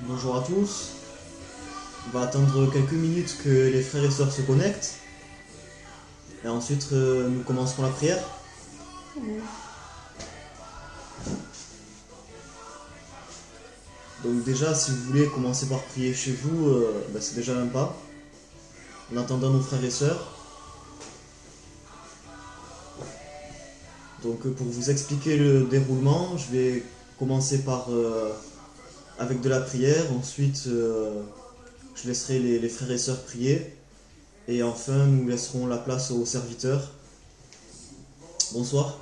Bonjour à tous. On va attendre quelques minutes que les frères et sœurs se connectent. Et ensuite, nous commencerons la prière. Donc déjà, si vous voulez commencer par prier chez vous, c'est déjà un pas. En attendant nos frères et sœurs. Donc pour vous expliquer le déroulement, je vais commencer avec de la prière. Ensuite, je laisserai les frères et sœurs prier. Et enfin, nous laisserons la place aux serviteurs. Bonsoir.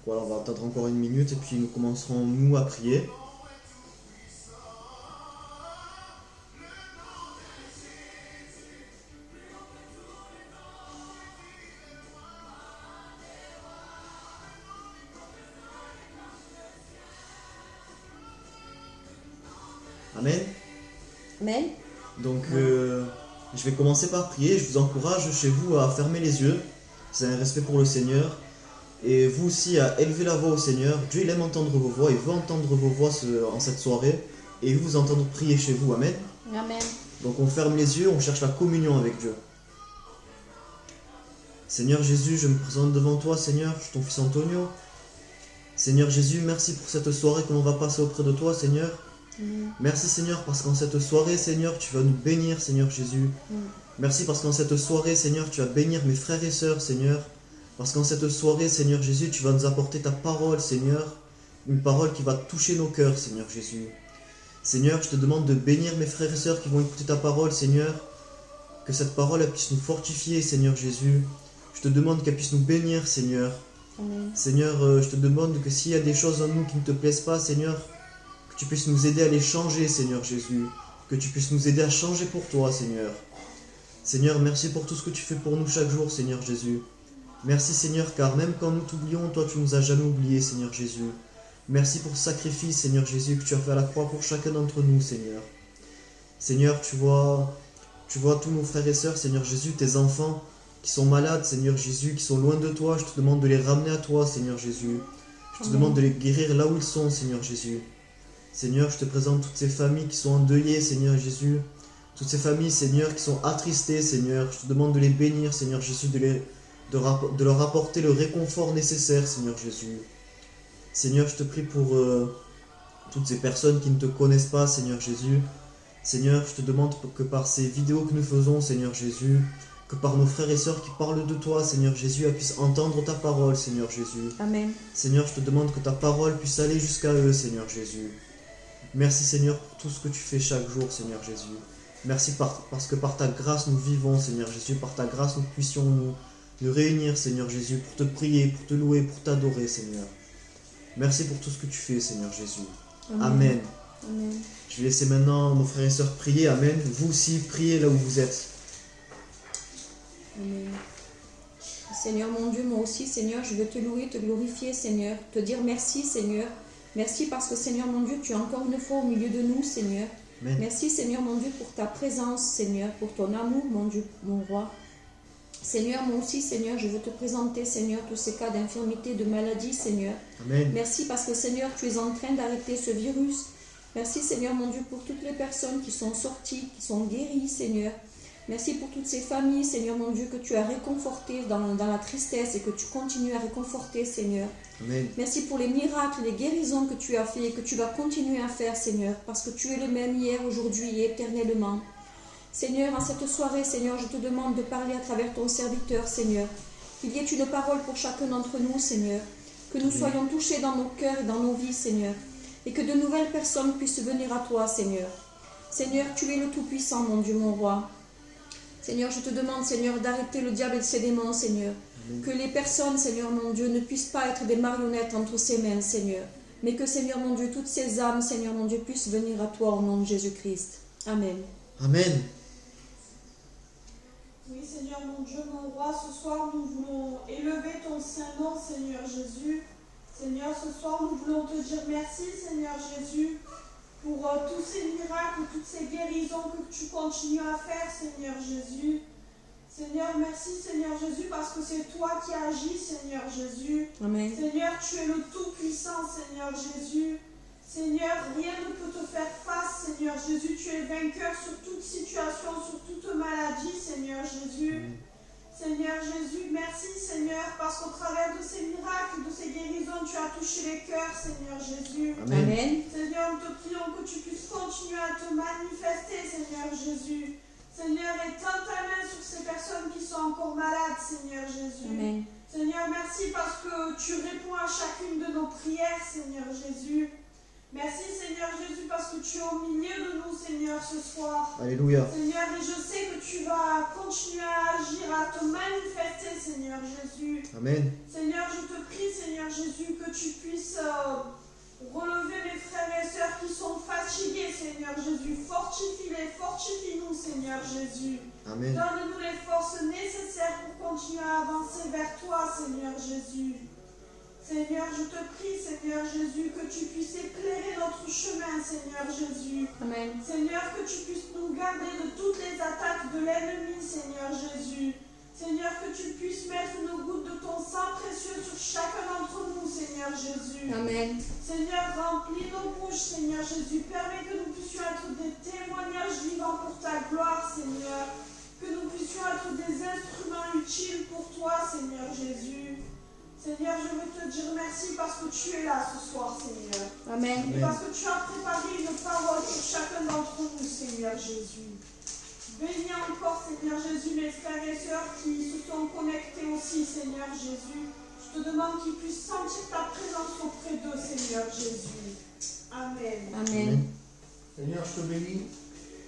Voilà, on va attendre encore une minute et puis nous commencerons nous à prier. Amen. Amen. Donc, je vais commencer par prier. Je vous encourage chez vous à fermer les yeux. C'est un respect pour le Seigneur. Et vous aussi à élever la voix au Seigneur. Dieu, il aime entendre vos voix. Il veut entendre vos voix en cette soirée. Et il veut vous entendre prier chez vous. Amen. Amen. Donc, on ferme les yeux. On cherche la communion avec Dieu. Seigneur Jésus, je me présente devant toi, Seigneur. Je suis ton fils Antonio. Seigneur Jésus, merci pour cette soirée que l'on va passer auprès de toi, Seigneur. Merci Seigneur parce qu'en cette soirée Seigneur tu vas nous bénir Seigneur Jésus. Merci parce qu'en cette soirée Seigneur tu vas bénir mes frères et sœurs Seigneur. Parce qu'en cette soirée Seigneur Jésus tu vas nous apporter ta parole Seigneur. Une parole qui va toucher nos cœurs Seigneur Jésus. Seigneur je te demande de bénir mes frères et sœurs qui vont écouter ta parole Seigneur. Que cette parole elle puisse nous fortifier Seigneur Jésus. Je te demande qu'elle puisse nous bénir Seigneur. Seigneur je te demande que s'il y a des choses en nous qui ne te plaisent pas Seigneur, que tu puisses nous aider à les changer, Seigneur Jésus. Que tu puisses nous aider à changer pour toi, Seigneur. Seigneur, merci pour tout ce que tu fais pour nous chaque jour, Seigneur Jésus. Merci, Seigneur, car même quand nous t'oublions, toi, tu nous as jamais oubliés, Seigneur Jésus. Merci pour ce sacrifice, Seigneur Jésus, que tu as fait à la croix pour chacun d'entre nous, Seigneur. Seigneur, tu vois tous nos frères et sœurs, Seigneur Jésus, tes enfants qui sont malades, Seigneur Jésus, qui sont loin de toi. Je te demande de les ramener à toi, Seigneur Jésus. Je te demande de les guérir là où ils sont, Seigneur Jésus. Seigneur, je te présente toutes ces familles qui sont endeuillées, Seigneur Jésus. Toutes ces familles, Seigneur, qui sont attristées, Seigneur. Je te demande de les bénir, Seigneur Jésus, de leur apporter le réconfort nécessaire, Seigneur Jésus. Seigneur, je te prie pour toutes ces personnes qui ne te connaissent pas, Seigneur Jésus. Seigneur, je te demande que par ces vidéos que nous faisons, Seigneur Jésus, que par nos frères et sœurs qui parlent de toi, Seigneur Jésus, elles puissent entendre ta parole, Seigneur Jésus. Amen. Seigneur, je te demande que ta parole puisse aller jusqu'à eux, Seigneur Jésus. Merci Seigneur pour tout ce que tu fais chaque jour, Seigneur Jésus. Merci parce que par ta grâce nous vivons, Seigneur Jésus. Par ta grâce nous puissions nous réunir, Seigneur Jésus, pour te prier, pour te louer, pour t'adorer, Seigneur. Merci pour tout ce que tu fais, Seigneur Jésus. Amen. Amen. Je vais laisser maintenant nos frères et sœurs prier. Amen. Vous aussi, priez là où vous êtes. Amen. Seigneur mon Dieu, moi aussi, Seigneur, je veux te louer, te glorifier, Seigneur. Te dire merci, Seigneur. Merci parce que, Seigneur mon Dieu, tu es encore une fois au milieu de nous, Seigneur. Amen. Merci, Seigneur mon Dieu, pour ta présence, Seigneur, pour ton amour, mon Dieu, mon roi. Seigneur, moi aussi, Seigneur, je veux te présenter, Seigneur, tous ces cas d'infirmité, de maladie, Seigneur. Amen. Merci parce que, Seigneur, tu es en train d'arrêter ce virus. Merci, Seigneur, mon Dieu, pour toutes les personnes qui sont sorties, qui sont guéries, Seigneur. Merci pour toutes ces familles, Seigneur, mon Dieu, que tu as réconfortées dans la tristesse et que tu continues à réconforter, Seigneur. Amen. Merci pour les miracles, les guérisons que tu as fait et que tu vas continuer à faire, Seigneur, parce que tu es le même hier, aujourd'hui et éternellement. Seigneur, en cette soirée, Seigneur, je te demande de parler à travers ton serviteur, Seigneur. Qu'il y ait une parole pour chacun d'entre nous, Seigneur. Que nous soyons touchés dans nos cœurs et dans nos vies, Seigneur. Et que de nouvelles personnes puissent venir à toi, Seigneur. Seigneur, tu es le Tout-Puissant, mon Dieu, mon roi. Seigneur, je te demande, Seigneur, d'arrêter le diable et ses démons, Seigneur. Amen. Que les personnes, Seigneur mon Dieu, ne puissent pas être des marionnettes entre ses mains, Seigneur. Mais que, Seigneur mon Dieu, toutes ces âmes, Seigneur mon Dieu, puissent venir à toi au nom de Jésus-Christ. Amen. Amen. Oui, Seigneur mon Dieu, mon roi, ce soir nous voulons élever ton saint nom, Seigneur Jésus. Seigneur, ce soir nous voulons te dire merci, Seigneur Jésus, pour tous ces miracles, toutes ces guérisons que tu continues à faire, Seigneur Jésus. Seigneur, merci, Seigneur Jésus, parce que c'est toi qui agis, Seigneur Jésus. Amen. Seigneur, tu es le Tout-Puissant, Seigneur Jésus. Seigneur, rien ne peut te faire face, Seigneur Jésus. Tu es vainqueur sur toute situation, sur toute maladie, Seigneur Jésus. Seigneur Jésus, merci, Seigneur, parce qu'au travers de ces miracles, de ces guérisons, tu as touché les cœurs, Seigneur Jésus. Amen. Amen. Seigneur, nous te prions que tu puisses continuer à te manifester, Seigneur Jésus. Seigneur, étends ta main sur ces personnes qui sont encore malades, Seigneur Jésus. Amen. Seigneur, merci parce que tu réponds à chacune de nos prières, Seigneur Jésus. Merci, Seigneur Jésus, parce que tu es au milieu de nous, Seigneur, ce soir. Alléluia. Seigneur, et je sais que tu vas continuer à agir, à te manifester, Seigneur Jésus. Amen. Seigneur, je te prie, Seigneur Jésus, que tu puisses relever mes frères et sœurs qui sont fatigués, Seigneur Jésus. Fortifie-les, fortifie-nous, Seigneur Jésus. Amen. Donne-nous les forces nécessaires pour continuer à avancer vers toi, Seigneur Jésus. Seigneur, je te prie, Seigneur Jésus, que tu puisses éclairer notre chemin, Seigneur Jésus. Amen. Seigneur, que tu puisses nous garder de toutes les attaques de l'ennemi, Seigneur Jésus. Seigneur, que tu puisses mettre nos gouttes de ton sang précieux sur chacun d'entre nous, Seigneur Jésus. Amen. Seigneur, remplis nos bouches, Seigneur Jésus. Permets que nous puissions être des témoignages vivants pour ta gloire, Seigneur. Que nous puissions être des instruments utiles pour toi, Seigneur Jésus. Seigneur, je veux te dire merci parce que tu es là ce soir, Seigneur. Amen. Et parce que tu as préparé une parole pour chacun d'entre nous, Seigneur Jésus. Bénis encore, Seigneur Jésus, mes frères et sœurs qui se sont connectés aussi, Seigneur Jésus. Je te demande qu'ils puissent sentir ta présence auprès d'eux, Seigneur Jésus. Amen. Amen. Seigneur, je te bénis.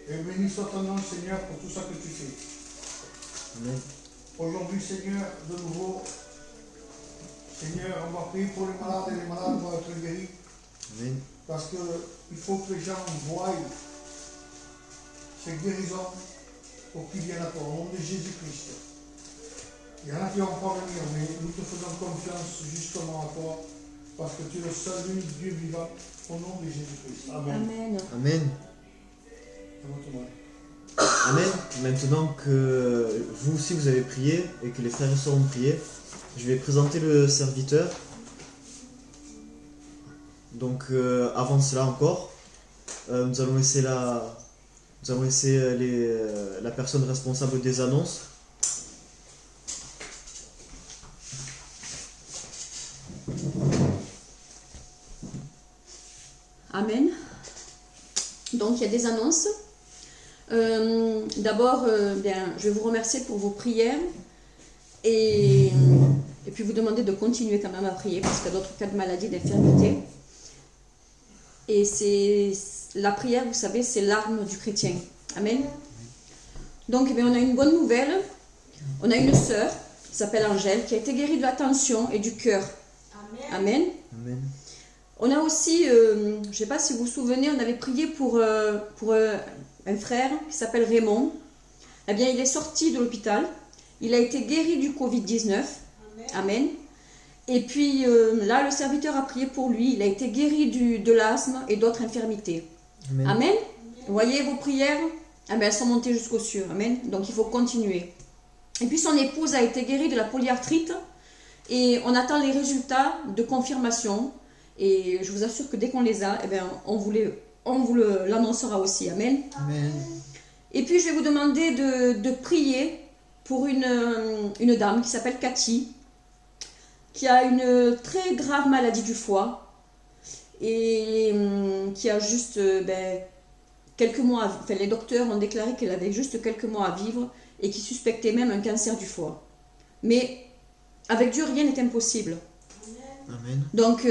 Et béni soit ton nom, Seigneur, pour tout ça que tu fais. Amen. Aujourd'hui, Seigneur, de nouveau, Seigneur, on va prier pour les malades et les malades vont être guéris. Amen. Parce qu'il faut que les gens voient ces guérisons pour qu'ils viennent à toi, au nom de Jésus-Christ. Il y en a qui vont pas venir, mais nous te faisons confiance justement à toi, parce que tu es le seul unique Dieu vivant, au nom de Jésus-Christ. Amen. Amen. Amen. Amen. Maintenant que vous aussi vous avez prié et que les frères et sœurs ont prié, je vais présenter le serviteur. Donc avant cela encore, nous allons laisser la personne responsable des annonces. Amen. Donc il y a des annonces. D'abord, je vais vous remercier pour vos prières et puis vous demander de continuer quand même à prier parce qu'il y a d'autres cas de maladie, d'infirmité. Et c'est la prière, vous savez, c'est l'arme du chrétien. Amen. Donc on a une bonne nouvelle. On a une sœur qui s'appelle Angèle qui a été guérie de la tension et du cœur. Amen. Amen. On a aussi, je ne sais pas si vous vous souvenez, on avait prié pour un frère qui s'appelle Raymond. Eh bien, il est sorti de l'hôpital. Il a été guéri du Covid-19. Amen. Et puis là, le serviteur a prié pour lui. Il a été guéri de l'asthme et d'autres infirmités. Amen. Amen. Vous voyez vos prières, elles sont montées jusqu'aux cieux. Amen. Donc, il faut continuer. Et puis, son épouse a été guérie de la polyarthrite. Et on attend les résultats de confirmation. Et je vous assure que dès qu'on les a, on vous l'annoncera aussi. Amen. Amen. Et puis, je vais vous demander de prier pour une dame qui s'appelle Cathy, qui a une très grave maladie du foie et qui a juste quelques mois. Les docteurs ont déclaré qu'elle avait juste quelques mois à vivre et qui suspectaient même un cancer du foie. Mais avec Dieu, rien n'est impossible. Amen. Donc,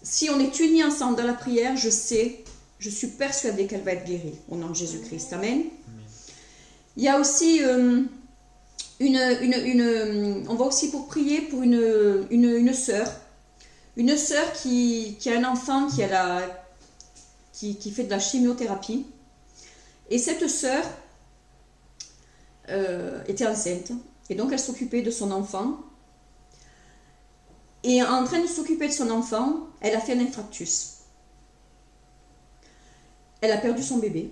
si on est unis ensemble dans la prière, je suis persuadée qu'elle va être guérie au nom de Jésus-Christ. Amen. Il y a aussi on va aussi pour prier pour une sœur. Une sœur qui a un enfant qui fait de la chimiothérapie. Et cette sœur était enceinte. Et donc elle s'occupait de son enfant. Et en train de s'occuper de son enfant, elle a fait un infarctus. Elle a perdu son bébé.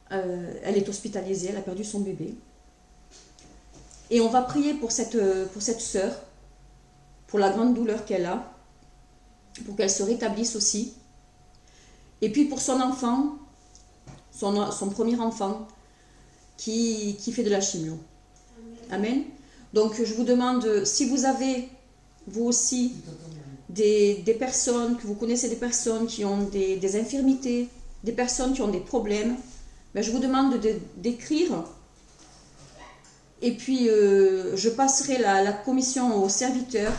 Elle est hospitalisée, elle a perdu son bébé. Et on va prier pour cette sœur, pour la grande douleur qu'elle a, pour qu'elle se rétablisse aussi. Et puis pour son enfant, son premier enfant, qui fait de la chimio. Amen. Donc je vous demande, si vous avez, vous aussi, des personnes, que vous connaissez des personnes qui ont des infirmités, des personnes qui ont des problèmes, ben je vous demande d'écrire. Et puis je passerai la commission aux serviteurs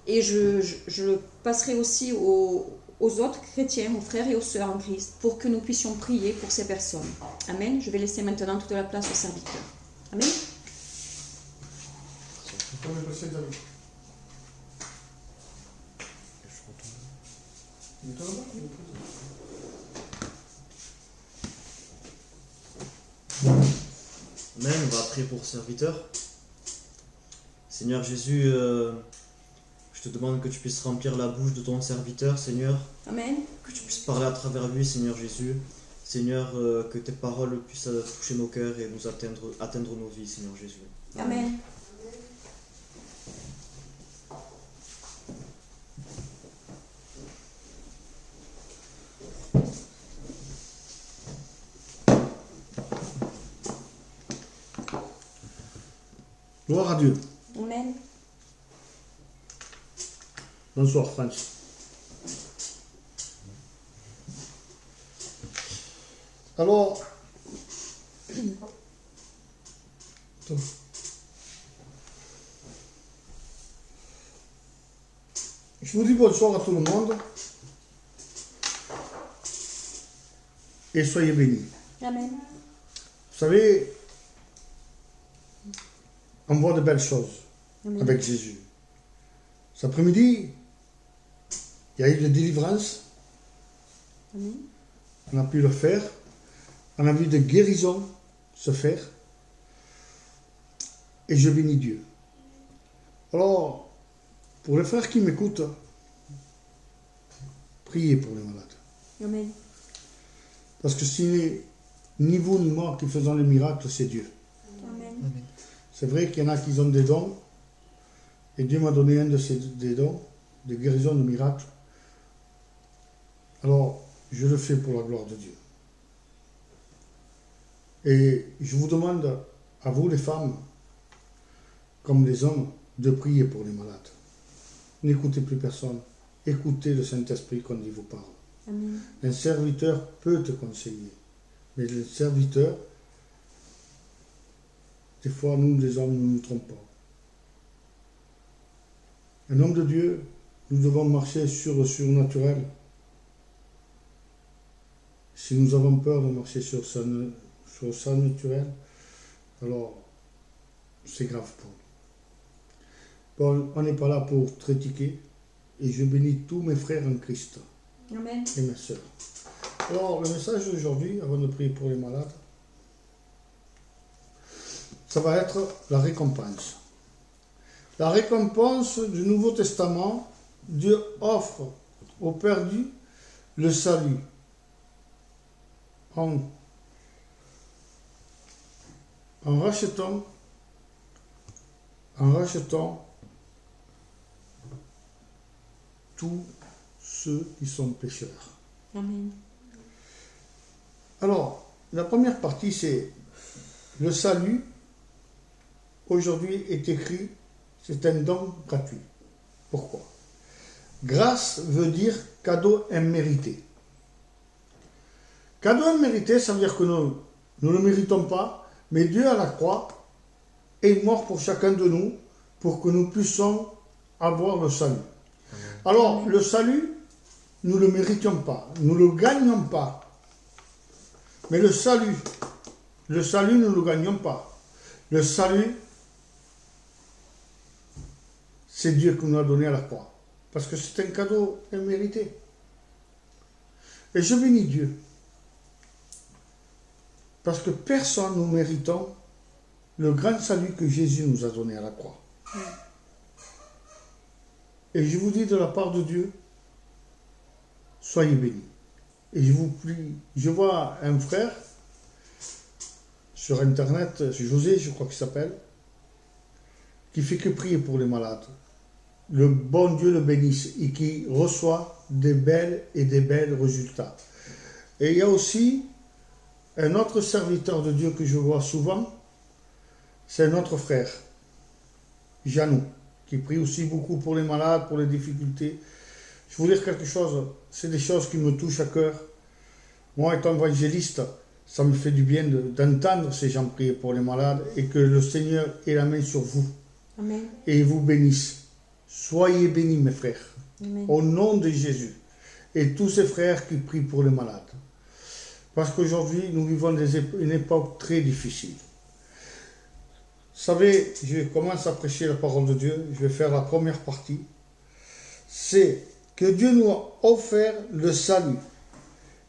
et je passerai aussi aux autres chrétiens, aux frères et aux sœurs en Christ, pour que nous puissions prier pour ces personnes. Amen. Je vais laisser maintenant toute la place aux serviteurs. Amen. Amen, on va prier pour serviteur. Seigneur Jésus, je te demande que tu puisses remplir la bouche de ton serviteur, Seigneur. Amen. Que tu puisses parler à travers lui, Seigneur Jésus. Seigneur, que tes paroles puissent toucher nos cœurs et nous atteindre nos vies, Seigneur Jésus. Amen. Gloire à Dieu. Amen. Bonsoir, France. Alors, je vous dis bonsoir à tout le monde et soyez bénis. Amen. Vous savez, on voit de belles choses Amen. avec Jésus. Cet après-midi, il y a eu de délivrance. Amen. On a pu le faire. On a vu des guérisons se faire. Et je bénis Dieu. Alors, pour les frères qui m'écoutent, priez pour les malades. Amen. Parce que si ni vous ni moi qui faisons les miracles, c'est Dieu. Amen. C'est vrai qu'il y en a qui ont des dons. Et Dieu m'a donné un de ces des dons, de guérison, de miracles. Alors, je le fais pour la gloire de Dieu. Et je vous demande, à vous les femmes, comme les hommes, de prier pour les malades. N'écoutez plus personne. Écoutez le Saint-Esprit quand il vous parle. Amen. Un serviteur peut te conseiller. Mais le serviteur, des fois, nous, les hommes, nous ne nous trompons pas. Un homme de Dieu, nous devons marcher sur le surnaturel. Si nous avons peur de marcher sur le surnaturel, alors c'est grave pour nous. Bon, on n'est pas là pour critiquer, et je bénis tous mes frères en Christ Amen. et mes sœurs. Alors, le message d'aujourd'hui, avant de prier pour les malades, ça va être la récompense. La récompense du Nouveau Testament, Dieu offre aux perdus le salut en rachetant tous ceux qui sont pécheurs. Amen. Alors, la première partie, c'est le salut. Aujourd'hui est écrit, c'est un don gratuit. Pourquoi? Grâce veut dire cadeau immérité. Cadeau immérité, ça veut dire que nous ne le méritons pas, mais Dieu à la croix est mort pour chacun de nous pour que nous puissions avoir le salut. Alors, le salut, nous ne le méritions pas, nous ne le gagnons pas. Mais le salut, nous ne le gagnons pas. Le salut, c'est Dieu qui nous a donné à la croix. Parce que c'est un cadeau immérité. Et je bénis Dieu. Parce que personne nous méritons le grand salut que Jésus nous a donné à la croix. Et je vous dis de la part de Dieu, soyez bénis. Et je vous prie, je vois un frère sur Internet, José, je crois qu'il s'appelle, qui fait que prier pour les malades. Le bon Dieu le bénisse et qui reçoit des belles résultats. Et il y a aussi un autre serviteur de Dieu que je vois souvent, c'est un autre frère, Janou, qui prie aussi beaucoup pour les malades, pour les difficultés. Je vais vous dire quelque chose, c'est des choses qui me touchent à cœur. Moi, étant évangéliste, ça me fait du bien d'entendre ces gens prier pour les malades et que le Seigneur ait la main sur vous. Amen. Et vous bénisse. Soyez bénis, mes frères, Amen. au nom de Jésus. Et tous ces frères qui prient pour les malades. Parce qu'aujourd'hui, nous vivons une époque très difficile. Vous savez, je commence à prêcher la parole de Dieu. Je vais faire la première partie. C'est que Dieu nous a offert le salut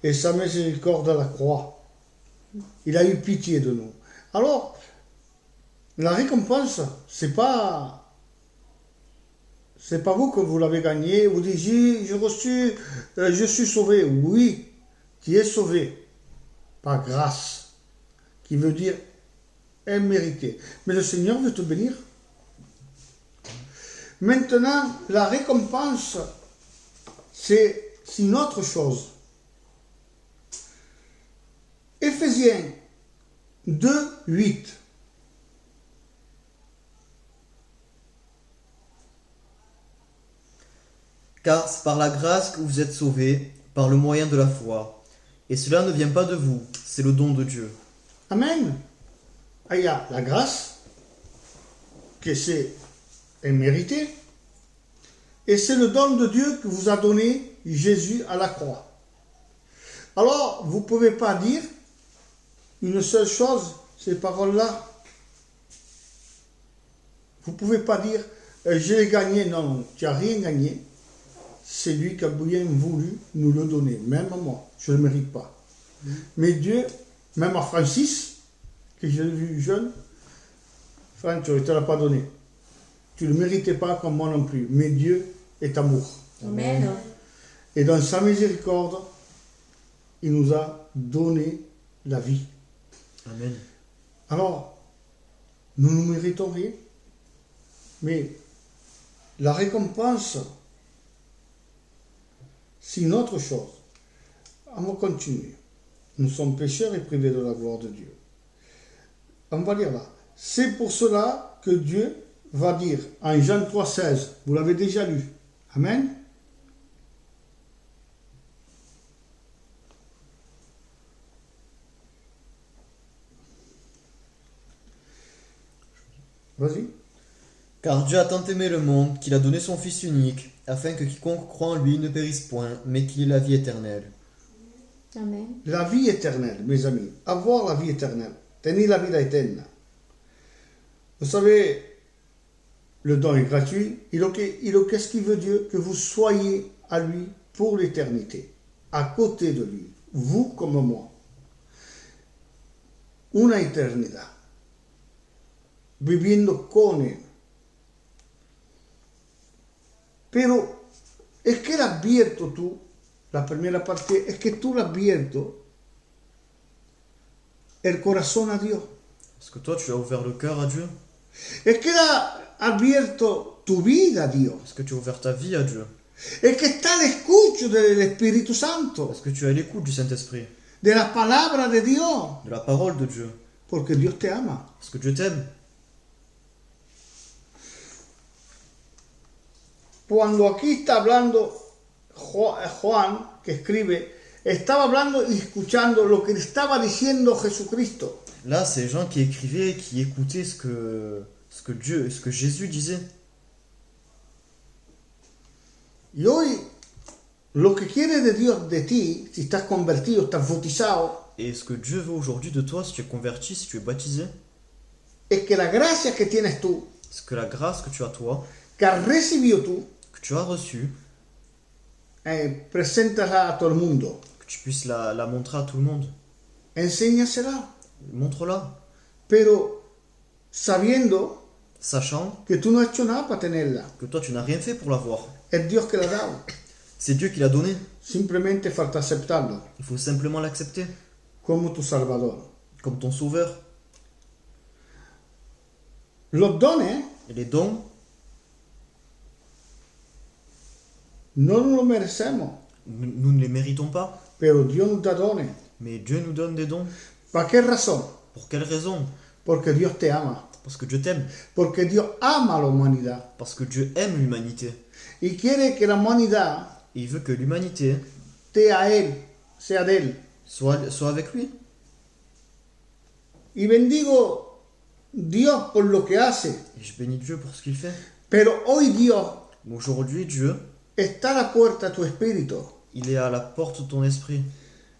et sa miséricorde à la croix. Il a eu pitié de nous. Alors, la récompense, c'est pas vous que vous l'avez gagné. Vous dites, je suis sauvé. Oui, tu es sauvé par grâce, qui veut dire immérité. Mais le Seigneur veut te bénir. Maintenant, la récompense, c'est une autre chose. Éphésiens 2, 8. Car c'est par la grâce que vous êtes sauvés, par le moyen de la foi. Et cela ne vient pas de vous, c'est le don de Dieu. Amen. Il y a la grâce, que c'est immérité, et c'est le don de Dieu que vous a donné Jésus à la croix. Alors, vous ne pouvez pas dire une seule chose, ces paroles-là. Vous ne pouvez pas dire, j'ai gagné. Non, tu n'as rien gagné. C'est lui qui a bien voulu nous le donner. Même à moi, je ne le mérite pas. Mais Dieu, même à Francis, que je l'ai vu jeune, Franck, tu ne te l'as pas donné. Tu ne le méritais pas comme moi non plus. Mais Dieu est amour. Amen. Et dans sa miséricorde, il nous a donné la vie. Amen. Alors, nous ne méritons rien. Mais la récompense, c'est une autre chose. On va continuer. Nous sommes pécheurs et privés de la gloire de Dieu. On va lire là. C'est pour cela que Dieu va dire en Jean 3,16, vous l'avez déjà lu. Amen. Vas-y. Car Dieu a tant aimé le monde qu'il a donné son Fils unique, afin que quiconque croit en lui ne périsse point, mais qu'il ait la vie éternelle. Amen. La vie éternelle, mes amis. Avoir la vie éternelle. Tenir la vida eterna. Vous savez, le don est gratuit. Qu'est-ce qu'il veut Dieu? Que vous soyez à lui pour l'éternité. À côté de lui. Vous comme moi. Una eternidad. Viviendo con él. Pero es que le has abierto tú, la primera parte, es que tú le has abierto el corazón a Dios. Est-ce que toi tu as ouvert le cœur à Dieu? Es que le has abierto tu vida a Dios. Est-ce que tu as ouvert ta vie à Dieu? Es que está al escucho del Espíritu Santo, Est-ce que tu as l'écoute du Saint-Esprit? de la palabra de Dios, De la parole de Dieu? porque Dios te ama. Parce que Dieu t'aime. Cuando aquí está hablando Juan, que escribe, estaba hablando y escuchando lo que le estaba diciendo Jesucristo. Là, c'est Jean qui écrivait, qui écoutait ce que Jésus disait. Y hoy, lo que quiere de Dios de ti, si estás convertido, estás bautizado, Et ce que Dieu veut aujourd'hui de toi, si tu es converti, si tu es baptisé, es que la gracia que tienes tú, c'est que la grâce que tu as toi, que has recibido tú, que tu as reçue, preséntasla a todo el mundo. que tu puisses la montrer à tout le monde. Enséñasela, Montre-la, pero sabiendo sachant que tú no has hecho nada para tenerla. que toi tu n'as rien fait pour l'avoir. Es Dios que la ha dado. C'est Dieu qui l'a donné. Simplemente falta aceptarlo Il faut simplement l'accepter como tu Salvador. comme ton sauveur. Los dones Et les dons, no nos los merecemos, nous ne les méritons pas. pero Dios nos da dones. Mais Dieu nous donne des dons. ¿Para qué razón? Pour quelle raison? Porque Dios te ama. Parce que Dieu t'aime. Porque Dios ama a la humanidad. Parce que Dieu aime l'humanité. Y quiere que la humanidad Et il veut que l'humanité sea de Él. soit avec lui. Y bendigo Dios por lo que hace. Et je bénis Dieu pour ce qu'il fait. Pero hoy Dios Mais aujourd'hui, Dieu, está a la puerta de tu espíritu il est à la porte de ton esprit.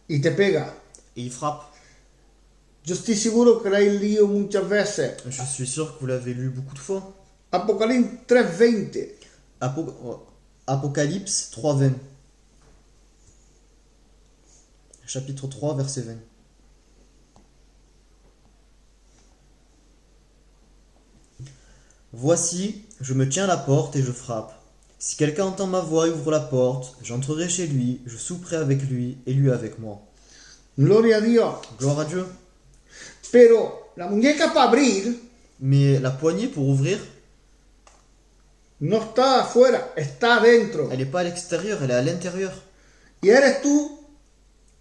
y te pega. Et il frappe. Yo estoy seguro que lo habéis leído muchas veces. Je suis sûr que vous l'avez lu beaucoup de fois. Apocalipsis 3:20. Apocalypse 3:20. Chapitre 3, verset 20. Voici, je me tiens à la porte et je frappe. Si quelqu'un entend ma voix et ouvre la porte, j'entrerai chez lui, je souperai avec lui et lui avec moi. Gloria a Dios. Gloire à Dieu. Pero la muñeca para abrir Mais la poignée pour ouvrir, no está afuera, está adentro. elle n'est pas à l'extérieur, elle est à l'intérieur. Y eres tú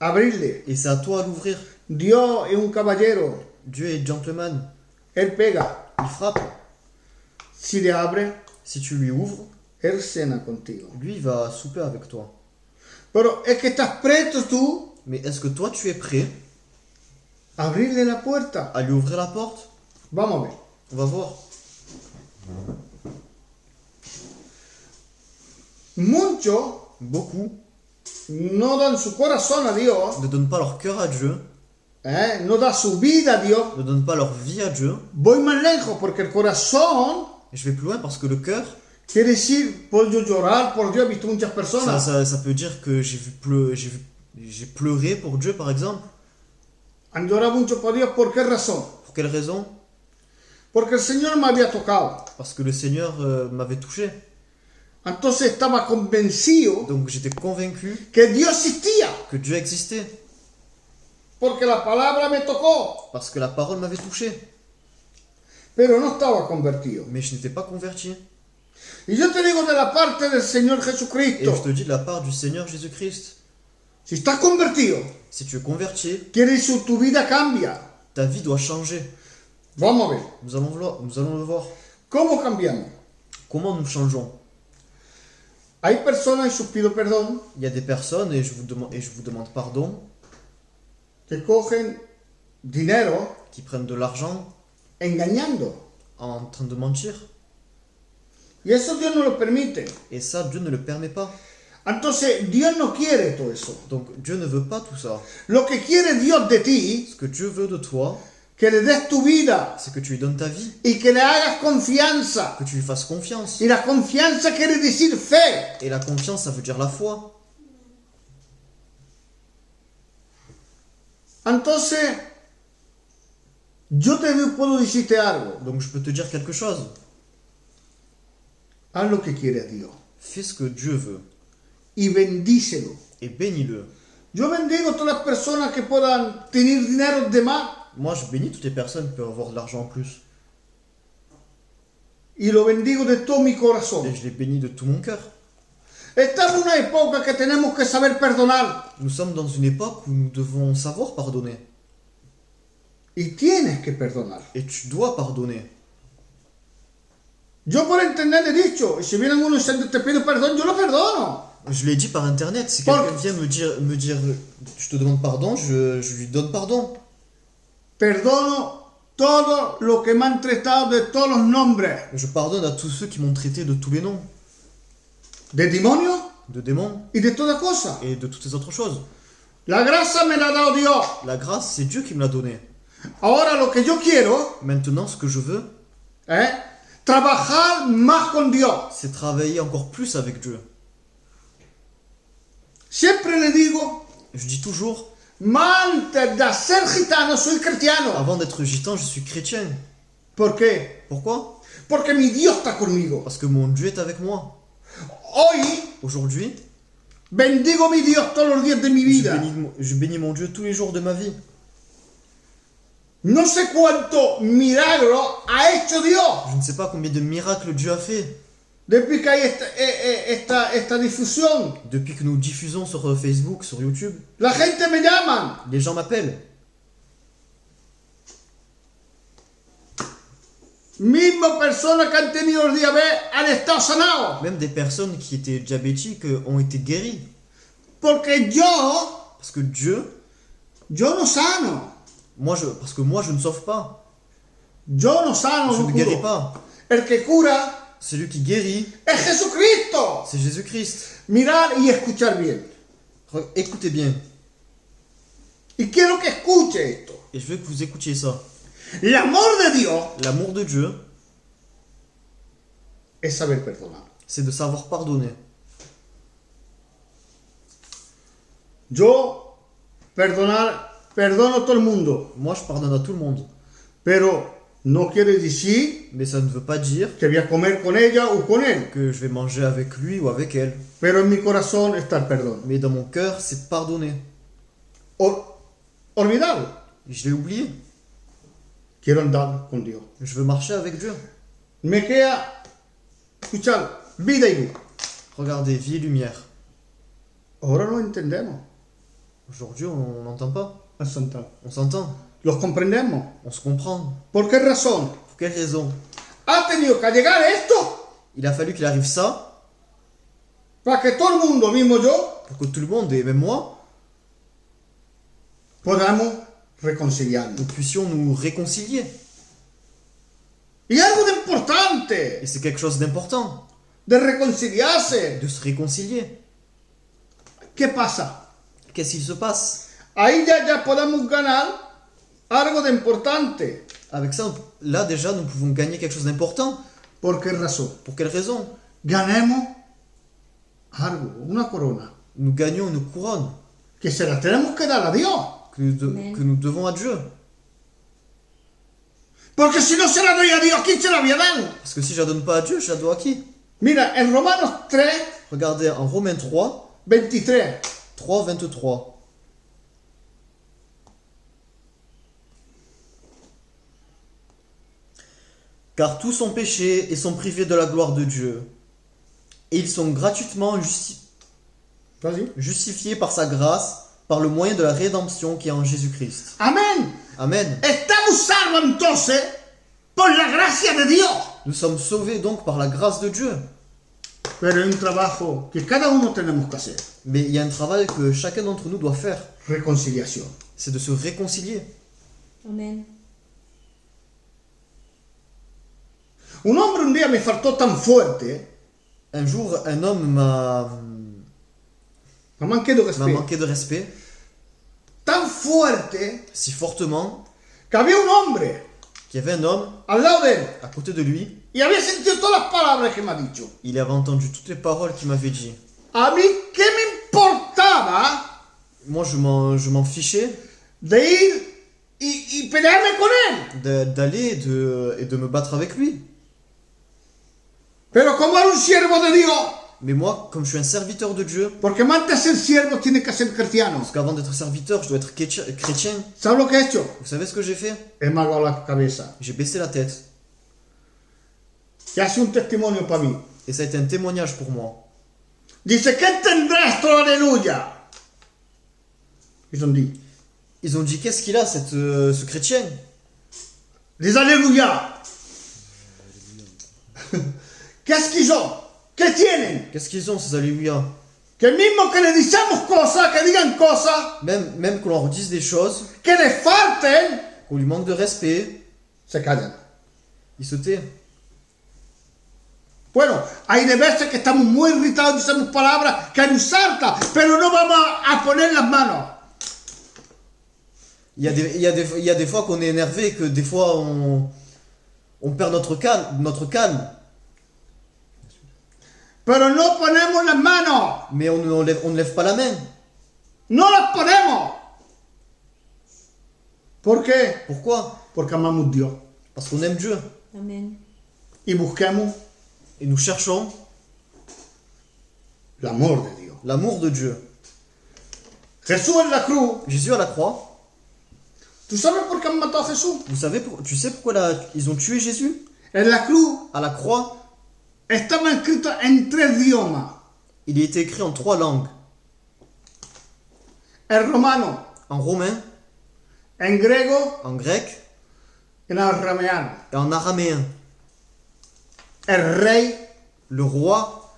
abrirle. Et c'est à toi à l'ouvrir. Dios es un caballero. Dieu est gentleman. Él pega. Il frappe. Si le abre, Si tu lui ouvres, Él cena contigo. lui il va souper avec toi. Pero es que estás presto tú Mais est-ce que toi tu es prêt a abrirle la puerta. à lui ouvrir la porte? Vamos a ver. On va voir. Muchos Beaucoup no dan su corazón a Dios, ne donnent pas leur cœur à Dieu, no dan su vida a Dios. ne donnent pas leur vie à Dieu. Voy más lejos porque el corazón Et je vais plus loin parce que le cœur, quiere decir, puedo yo llorar por Dios. He visto muchas personas. ça peut dire que j'ai pleuré pour Dieu par exemple. Han llorado mucho por Dios. ¿Por qué razón? Pour quelle raison? Porque el Señor me había tocado. Parce que le Seigneur m'avait touché. Entonces estaba convencido Donc j'étais convaincu que Dios existía. que Dieu existait. Porque la palabra me tocó. Parce que la parole m'avait touché. Pero no estaba convertido. Mais je n'étais pas converti. Y yo te digo de la parte del Señor Et je Jesucristo. te dis de la part du Seigneur Jésus-Christ. Si estás convertido, Si tu es converti, quiere decir tu vida cambia. ta vie doit changer. Vamos a ver. Nous allons le voir. ¿Cómo cambiamos? Comment nous changeons? Hay personas, y os pido perdón, Il y a des personnes, et je vous demande pardon, que cogen dinero qui prennent de l'argent engañando. en train de mentir. Y eso Dios no lo permite. Et ça, Dieu ne le permet pas. Entonces, Dios no quiere todo eso. Donc Dieu ne veut pas tout ça. Lo que quiere Dios de ti, Ce que Dieu veut de toi, que le des tu vida c'est que tu lui donnes ta vie, y que le hagas confianza. que tu lui fasses confiance. Y la confianza quiere decir fe. Et la confiance, ça veut dire la foi. Entonces, yo te puedo decirte algo. Donc je peux te dire quelque chose. Haz lo que quiere Dios. Fais ce que Dieu veut Y bendícelo. et bénis-le. Yo bendigo a todas las personas que puedan tener dinero de más. Moi, je bénis toutes les personnes qui peuvent avoir de l'argent en plus. Y lo bendigo de todo mi Et corazón. je les bénis de tout mon cœur. Estamos en una época que tenemos que saber perdonar. Nous sommes dans une époque où nous devons savoir pardonner. Y tienes que perdonar. Et tu dois pardonner. Yo por internet he dicho, y si vienen uno y te pido perdón, yo lo perdono. Je l'ai dit par internet, si Por- quelqu'un vient me dire je te demande pardon, je lui donne pardon. Perdono todo lo que me han tratado de todos los nombres. Je pardonne à tous ceux qui m'ont traité de tous les noms, De demonios de démons y de toda cosa. et de toutes les autres choses. La gracia me la ha dado Dios. La grâce, c'est Dieu qui me l'a donnée. Ahora lo que yo quiero Maintenant, ce que je veux, es trabajar más con Dios. c'est travailler encore plus avec Dieu. Siempre le digo, Je dis toujours, antes de ser gitano soy cristiano. avant d'être gitan, je suis chrétien. ¿Por qué? Pourquoi? Porque mi Dios está conmigo. Parce que mon Dieu est avec moi. Hoy Aujourd'hui, bendigo mi Dios todos los días de mi vida. je bénis mon Dieu tous les jours de ma vie. No sé cuánto milagro ha hecho Dios Je ne sais pas combien de miracles Dieu a fait. depuis que hay esta difusión. Depuis que nous diffusons sur Facebook, sur YouTube, La gente me llama. les gens m'appellent. Mismas personas que han tenido el diabetes han estado sanados. Même des personnes qui étaient diabétiques ont été guéries. Porque yo Parce que Dieu, no sano. parce que moi je ne sauve pas. Yo no sano, Je no ne guéris curo. pas. El que cura Celui qui guérit, es Jesucristo. c'est Jésus-Christ. Mirar y escuchar bien. Écoutez bien. Y quiero que escuche esto. Et je veux que vous écoutiez ça. El amor de Dios L'amour de Dieu, es saber perdonar. c'est de savoir pardonner. Yo perdono a todo el mundo, Moi, je pardonne à tout le monde. pero no quiere decir Mais ça ne veut pas dire que voy a comer con ella o con él. que je vais manger avec lui ou avec elle. Pero en mi corazón está el perdón. Mais dans mon cœur, c'est pardonner. Olvidado. Je l'ai oublié. Quiero andar con Dios. Je veux marcher avec Dieu. Me queda escuchar vida y luz. Regardez, vie et lumière. Ahora lo entendemos. Aujourd'hui, on n'entend pas. Al Santana. On s'entend. Los comprendemos. On se comprend. ¿Por qué razón? Pour quelle raison? Ha tenido que llegar esto Il a fallu qu'il arrive ça para que todo el mundo, mismo yo, pour que tout le monde, et même moi, podamos reconciliarnos. nous puissions nous réconcilier. Y algo de importante Et c'est quelque chose d'important, de reconciliarse. de se réconcilier. ¿Qué pasa? Qu'est-ce qu'il se passe? Ahí ya podemos ganar algo de importante. Avec ça, là déjà, nous pouvons gagner quelque chose d'important. ¿Por qué razón? Pour quelle raison? Ganemos algo, una corona, Nous gagnons une couronne que se la tenemos que dar a Dios. Amen. que nous devons à Dieu. Porque si no se la doy a Dios, ¿quién se la voy a dar? Parce que si je la donne pas à Dieu, je la dois à qui? Mira, en Romanos 3, Regardez en Romains 3, 23. 3, 23. Car tous ont péché et sont privés de la gloire de Dieu. Et ils sont gratuitement Vas-y. justifiés par sa grâce, par le moyen de la rédemption qui est en Jésus-Christ. Amén. Amen. Estamos salvos entonces por la gracia de Dios. Nous sommes sauvés donc par la grâce de Dieu. Pero hay un trabajo que cada uno tenemos que hacer. Mais il y a un travail que chacun d'entre nous doit faire. Reconciliación. C'est de se réconcilier. Amen. Un hombre un día me faltó tan fuerte, Un jour, un homme m'a me manqué de m'a respeto, manqué de respect tan fuerte, si fortement que había un hombre qu'il y avait un homme al lado de él à côté de lui. y había sentido todas las palabras que me ha dicho. Il avait entendu toutes les paroles qu'il m'avait dit. A mí, ¿qué me importaba Moi, je m'en fichais de ir y pelearme con él? d'aller et de me battre avec lui. Pero como era un siervo de Dios, Mais moi, comme je suis un serviteur de Dieu, porque antes de ser siervo tiene que ser cristiano. parce qu'avant d'être serviteur, je dois être chrétien. ¿Sabes lo que he hecho? Vous savez ce que j'ai fait? He magado la cabeza. J'ai baissé la tête. Que hace un testimonio para mí. Et ça a été un témoignage pour moi. Dice, ¿qué tendrá esto? Aleluya. Ils ont dit, Ils ont dit, qu'est-ce qu'il a, ce chrétien? les Alléluia. Qu'est-ce qu'ils ont? ¿Qué tienen? Qu'est-ce qu'ils ont, ces alléluia? Que mismo que le disamos cosas, que digan cosas, Même qu'on leur redise des choses, que les falten, qu'on lui manque de respect, se callan. il se tait. Bueno, hay de veces que estamos muy irritados, decimos palabras que hay que usarlas, pero no vamos a poner las manos. Il y a des fois qu'on est énervé, que des fois on perd notre calme. Pero no ponemos las manos. Mais on ne lève pas la main. No las ponemos. ¿Por qué? Pourquoi? Porque amamos Dios. Parce qu'on aime Dieu. Amen. Y busquemos Et nous cherchons l'amor de Dios. l'amour de Dieu. Jesús en la cruz. Jésus à la croix, ¿Tú sabes por qué han matado a Jesús? tu sais pourquoi ils ont tué Jésus? En la cruz À la croix, estaba escrito en 3 idiomas. il a été écrit en 3 langues. En romano, En romain, en griego, en grec en arameano. et en araméen. El rey Le roi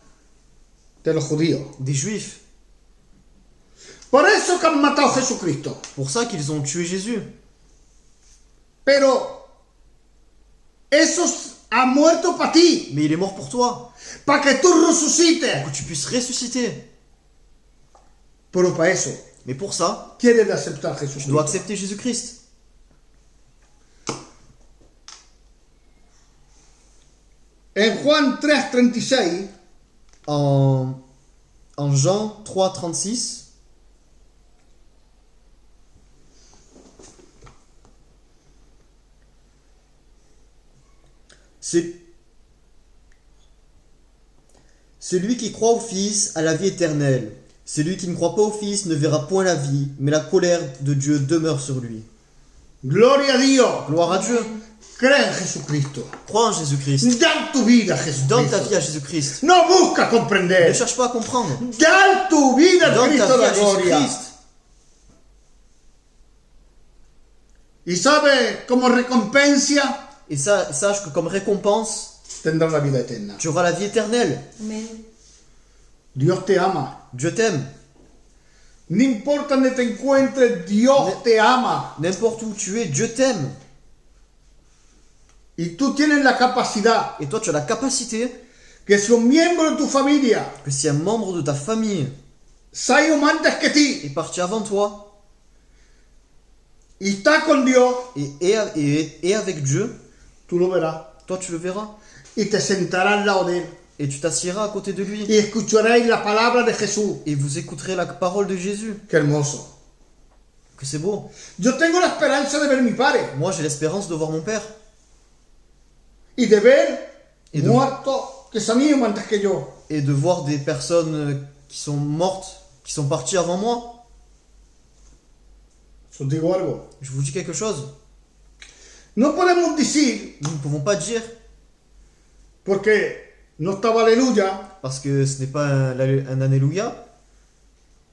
de los judíos. des Juifs. Por eso que han matado a Jesucristo. Pour ça qu'ils ont tué Jésus. Pero eso ha muerto para ti. Mais il est mort pour toi, Para que tú resucites. pour que tu puisses ressusciter. Pero para eso Mais pour ça, quieres aceptar a tu dois Jesucristo. accepter Jésus-Christ. En Juan 3:36, En Jean 3,36, celui qui croit au Fils a la vie éternelle. Celui qui ne croit pas au Fils ne verra point la vie, mais la colère de Dieu demeure sur lui. gloria a Dios. Gloire à Dieu. Cree en Jesucristo. Crois en Jésus-Christ. Da tu vida a Donne ta Jesucristo. vie à Jésus-Christ. No busca Ne comprender. cherche pas à comprendre. Da tu vida al Donne Cristo ta de vie la à gloria. Jésus-Christ. Y sabe, como recompensa, Et sache que comme récompense, tendrás la vida eterna. tu auras la vie éternelle. Amen. Dios te ama. Dieu t'aime. No importa donde te encuentres, Dios te ama. N'importe où tu es, Dieu t'aime. Y tú tienes la capacidad Et toi, tu as la capacité que si un miembro de tu familia que si un membre de ta famille se ha ido antes que ti est parti avant toi y está con Dios, et avec Dieu, tú lo verás. toi, tu le verras. Y te sentarás al lado de él. Et tu t'assieras à côté de lui. Y escucharéis la palabra de Jesús. Et vous écouterez la parole de Jésus. Qué hermoso. Que c'est beau. Yo tengo la esperanza de ver mi padre Moi, j'ai l'espérance de voir mon père. y de ver Y de- muertos que se han ido antes que yo. Et de voir des personnes qui sont mortes, qui sont parties avant moi. Os digo algo. Je vous dis quelque chose. No podemos decir, Nous ne pouvons pas dire, porque no estaba aleluya, parce que ce n'est pas un alléluia,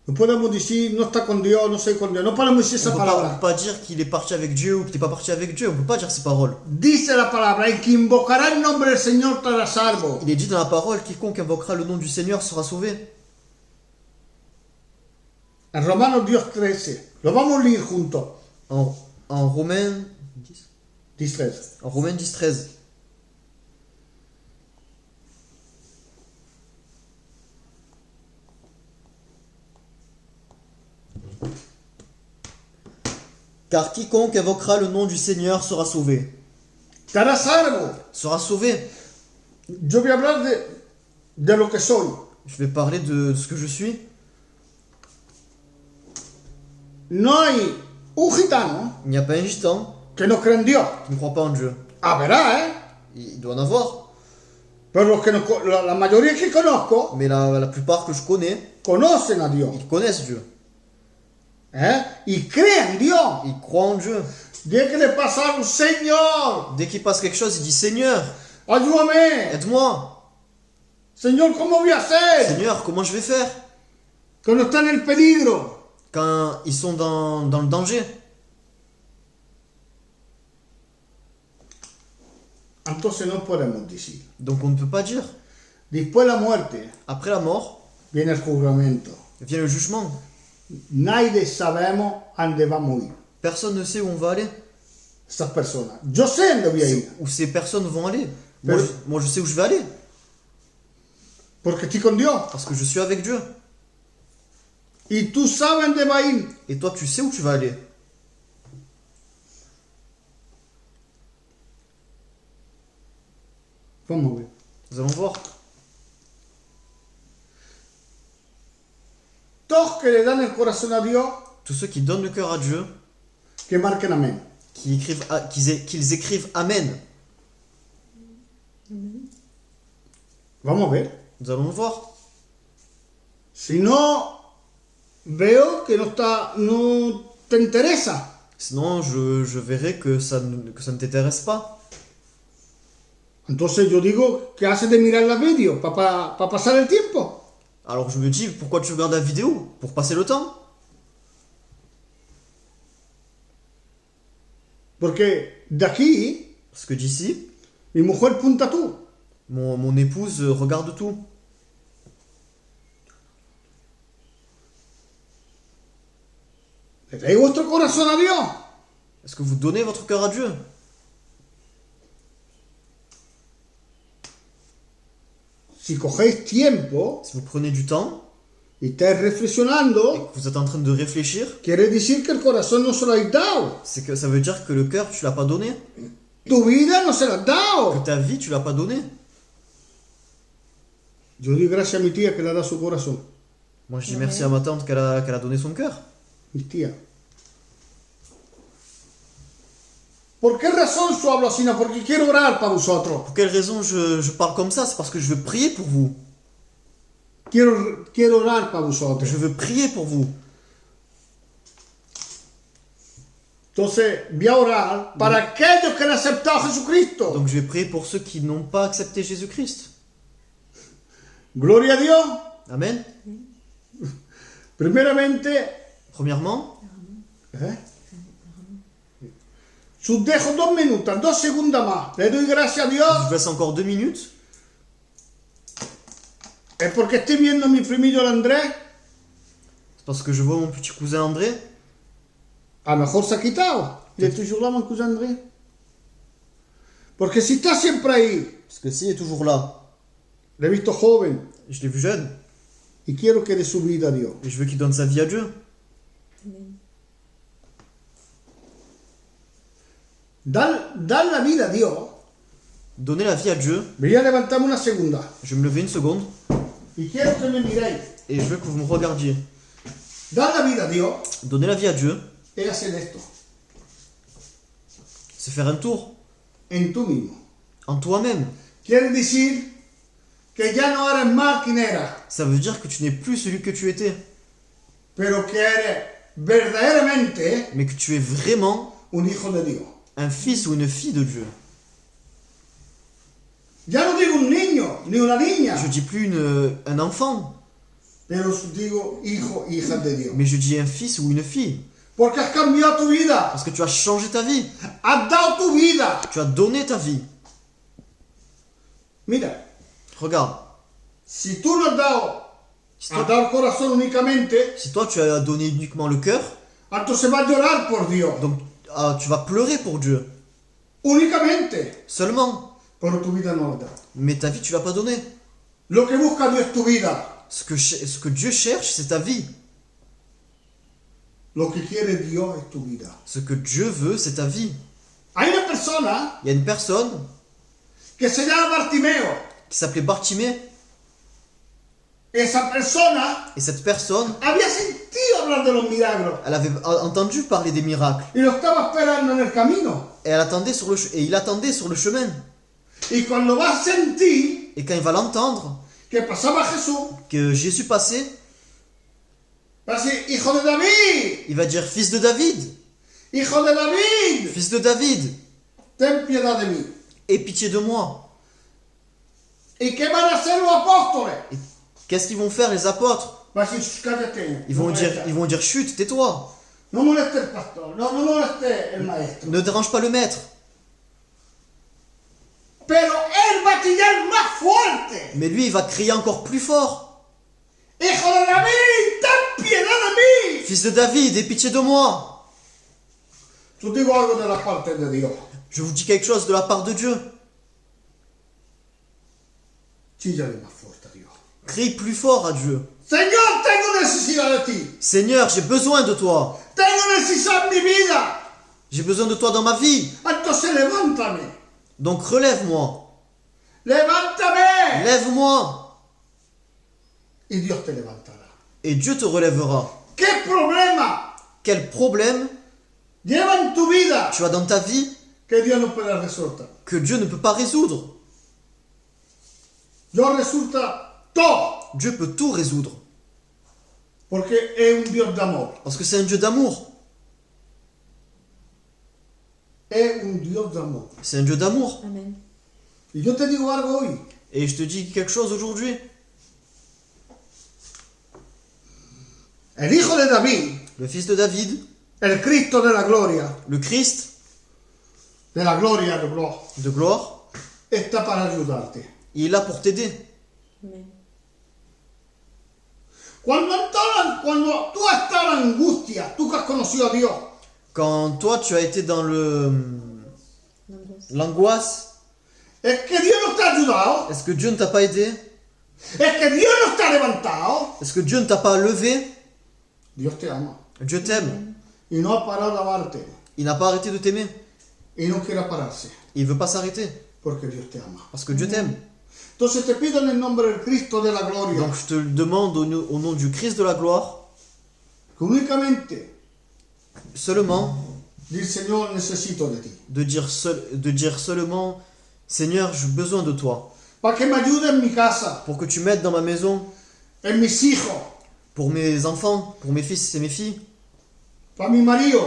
no podemos decir, no está con Dios, no soy con Dios. No podemos decir on esa ne peut palabra. pas dire qu'il est parti avec Dieu ou qu'il n'est pas parti avec Dieu. On ne peut pas dire ces paroles. Dice la palabra, el que invocará el nombre del Señor estará salvo. Il est dit dans la parole, quiconque invoquera le nom du Seigneur sera sauvé. En Romanos 10:13. Lo vamos a leer juntos. En Romains 10:13. En Romains 10, 13. Car quiconque invoquera le nom du Seigneur sera sauvé. Estará salvo. Sera sauvé. Yo voy a hablar de lo que soy. Je vais parler de ce que je suis. No hay un gitano Il n'y a pas un gitan que no cree en Dios. qui ne croit pas en Dieu. Ah, verá, ¿eh? Il doit en avoir. Pero los que la mayoría que conozco Mais la plupart que je connais, conocen a Dios. ils connaissent Dieu. ¿Eh? Y creen en Dios. Ils croient en Dieu. Día que le pasa algo, Señor, Dès qu'il passe quelque chose, il dit Seigneur, ayúdame. aide-moi. Señor, ¿cómo voy a hacer? Seigneur, comment je vais faire Cuando está en el peligro. quand ils sont dans le danger? Entonces no podemos decir. Donc on ne peut pas dire. Después de la muerte Après la mort, viene el juzgamiento. vient le jugement. Nadie sabemos a dónde vamos a ir. Personne ne sait où on va aller. Estas personas. Yo sé dónde voy a ir. Où ces personnes vont aller. Moi, Mais- moi, je sais où je vais aller. Porque estoy con Dios. Parce que je suis avec Dieu. Y tú sabes dónde va a ir. Et toi, tu sais où tu vas aller. Vamos a ver. Nous allons voir. Todos que le dan el corazón a Dios, Tous ceux qui donnent le cœur à Dieu, que marquen amén. qu'ils écrivent Amen. Vamos a ver. Nous allons le voir. Si no, veo que no te interesa. Sinon, je verrai que ça ne t'intéresse pas. Entonces yo digo, ¿qué haces de mirar los vídeos? ¿Para pasar el tiempo? Alors je me dis, pourquoi tu regardes la vidéo? Pour passer le temps? Porque de aquí, Parce que d'ici, mi mujer punta tú. mon épouse regarde tout. ¿Le dais vuestro corazón a Dios? Est-ce que vous donnez votre cœur à Dieu? Si cogéis tiempo Si vous prenez du temps y estáis et reflexionando, que vous êtes en train de réfléchir, quiere decir que el corazón no se lo habéis dado. c'est que ça veut dire que le cœur, tu l'as pas donné. Tu vida no se la has Que dado. ta vie, tu l'as pas donné. Yo doy gracias a mi tía que le da su corazón. Moi, je dis merci à ma tante qu'elle a donné son cœur. Mi tía. ¿Por qué razón yo hablo así? No, porque quiero orar para vosotros. Pour quelle raison je parle comme ça? C'est parce que je veux prier pour vous. Quiero orar para vosotros. Je veux prier pour vous. Entonces, voy a orar para aquellos que han aceptado a Jesucristo. Donc je vais prier pour ceux qui n'ont pas accepté Jésus-Christ. Gloria a Dios. Amen. Primeramente, Premièrement, os dejo 2 minutos, 2 segundos más. Le doy gracias a je Dios. vous laisse encore 2 minutes. Es porque estoy viendo a mi primillo el Andrés. C'est parce que je vois mon petit cousin André. A lo mejor se ha quitado. ¿Le estoy ayudando a mi cousin Andrés? Porque si está siempre ahí, Parce que s'il est toujours là, le he visto joven je l'ai vu jeune, y quiero que dé su vida a Dios. et je veux qu'il donne sa vie à Dieu. Dar la vida a Dios. Donner la vie à Dieu. Voy a levantarme una segunda. Je vais me lever une seconde Y quiero que me miréis. et je veux que vous me regardiez. Dar la vida a Dios Donner la vie à Dieu, es hacer esto. c'est faire un tour En tú mismo. en toi-même. Quiere decir que ya no eres más quien eras, Ça veut dire que tu n'es plus celui que tu étais, pero que eres verdaderamente mais que tu es vraiment un hijo de Dios. un fils ou une fille de Dieu. Ya no digo un niño ni una niña, Je dis plus un enfant, pero digo hijo, hija de Dios. mais je dis un fils ou une fille. Porque has cambiado tu vida, Parce que tu as changé ta vie. has dado tu vida. Tu as donné ta vie. Mira, Regarde, si tú no has si dado toi, el corazón únicamente, si toi tu as donné uniquement le cœur, entonces vas a llorar por Dios. donc tu vas pleurer pour Dieu. Únicamente, Seulement. pero tu vida no la has dado. Mais ta vie, tu l'as pas donnée. Lo que busca Dios es tu vida. Ce que Dieu cherche, c'est ta vie. Lo que quiere Dios es tu vida. Ce que Dieu veut, c'est ta vie. Hay una persona Il y a une personne que se llama Bartimeo. qui s'appelait Bartimée, Esa persona et cette personne, había sentido hablar de los milagros elle avait entendu parler des miracles. y lo estaba esperando en el camino. Et il attendait sur le chemin. Y cuando va a sentir Et quand il va l'entendre, que pasaba Jesús, que Jésus passait, va a decir, hijo de David, il va dire, fils de David, hijo de David, fils de David, ten piedad de mí. aie pitié de moi. ¿Y qué van a hacer los apóstoles? Et qu'est-ce qu'ils vont faire les apôtres? Va a decir, "Shh, cállate. Ils no vont dire, chut, tais-toi, No moleste el pastor, no moleste el maestro. ne dérange pas le maître. Pero él va a chillar más fuerte. Mais lui, il va crier encore plus fort. Hijo de David, ten piedad de mí. Fils de David, aie pitié de moi. Yo digo algo de la parte de Dios. Je vous dis quelque chose de la part de Dieu. Chíllale más fuerte a Dios. Crie plus fort à Dieu. Señor, tengo necesidad de ti. Seigneur, j'ai besoin de toi. Tengo necesidad en mi vida. J'ai besoin de toi dans ma vie. Entonces levántame. Donc relève-moi. Levántame. Lève-moi, Y Dios te levantará. et Dieu te relèvera. ¿Qué problema Quel problème lleva en tu vida tu as dans ta vie que Dios no pueda resolver? que Dieu ne peut pas résoudre? Dios resulta todo, Dieu peut tout résoudre, porque es un Dios de amor. parce que c'est un Dieu d'amour. Es un Dios de amor. C'est un Dieu d'amour. Amen. Y yo te digo algo hoy. Et je te dis quelque chose aujourd'hui. El hijo de David, Le fils de David, el Cristo de la gloria, le Christ de la gloria de gloria, de gloire, está para ayudarte. il est là pour t'aider. Amen. Cuando tú estás en angustia, tú que has conocido a Dios, Quand toi tu as été dans l'angoisse, es que Dios no te ha ayudado, est-ce que Dieu ne t'a pas aidé? es que Dios no te ha levantado. Est-ce que Dieu ne t'a pas levé? Dios te ama Dieu t'aime. y no ha parado de amarte Il n'a pas arrêté de t'aimer. y no quiere pararse Il veut pas s'arrêter porque Dios te ama. parce que Dieu t'aime. Entonces te pido en el nombre del Cristo de la gloria Donc je te le demande au nom du Christ de la gloire, que únicamente seulement di Señor, necesito de ti, de dire seulement Seigneur, j'ai besoin de toi para que me ayude en mi casa, pour que tu m'aides dans ma maison, en mis hijos, pour mes enfants, pour mes fils et mes filles, para mi marido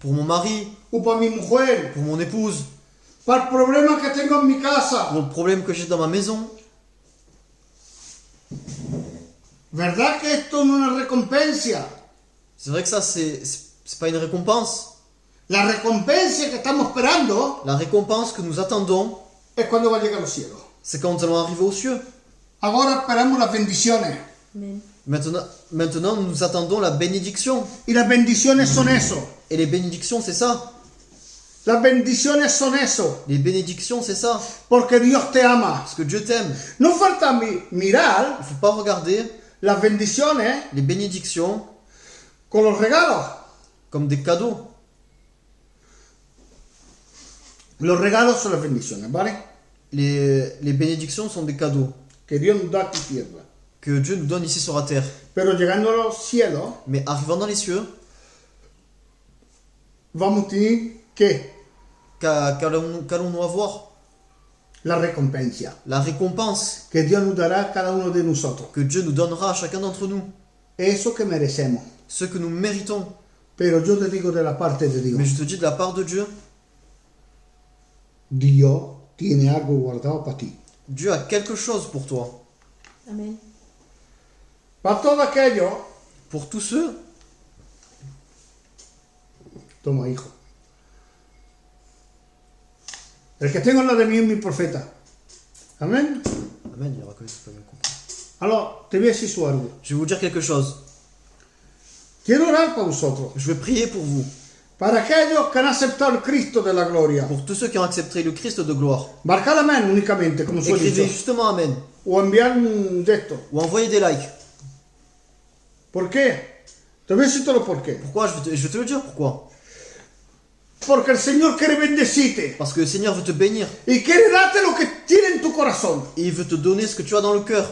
pour mon mari, o para mi mujer, pour mon épouse, para el problema que tengo en mi casa. pour le problème que j'ai dans ma maison. ¿Verdad que esto no es una recompensa? C'est vrai que ça c'est pas une récompense. La recompensa que estamos esperando La récompense que nous attendons, es cuando va a llegar a los cielos. c'est quand nous allons arriver aux cieux. Ahora esperamos las bendiciones. Amen. Maintenant, nous attendons la bénédiction. Y las bendiciones son eso. Et les bénédictions, c'est ça. Las bendiciones son eso. Les bénédictions, c'est ça. Porque Dios te ama. Parce que Dieu t'aime. No falta mirar Il ne faut pas regarder las bendiciones les bénédictions con los regalos. comme des cadeaux. Los regalos son las bendiciones, ¿vale? Les bénédictions sont des cadeaux Que Dios nos da aquí tierra. que Dieu nous donne ici sur la terre. Pero llegando a los cielos, Mais arrivant dans les cieux, vamos a tener que qu'allons-nous avoir? la recompensa La récompense que Dios nos dará a cada uno de nosotros. que Dieu nous donnera à chacun d'entre nous. Eso que merecemos. Ce que nous méritons. Pero yo te digo de la parte de Dios. Mais je te dis de la part de Dieu, Dios tiene algo guardado para ti. Dieu a quelque chose pour toi. Amen. Para todos aquellos, Pour tous ceux, toma hijo. El que tengo la de mí es mi profeta. Amén. Amen, il y aura que ça, pas bien compris. Alors, te voy a decir algo. Je vais vous dire quelque chose. Quiero orar para vosotros. Je vais prier pour vous. Para aquellos que han aceptado el Cristo de la gloria. Pour tous ceux qui ont accepté le Christ de gloire. Marcar la mano únicamente, como suele Écrivez dicho. justement Amen. O enviar un de esto. Ou envoyez des likes. ¿Por qué? Te voy a decir todo por qué. Pourquoi? Je vais te le dire pourquoi. Porque el Señor quiere bendecirte. Parce que le Seigneur veut te bénir. Y quiere darte lo que tiene en tu corazón. Et il veut te donner ce que tu as dans le cœur.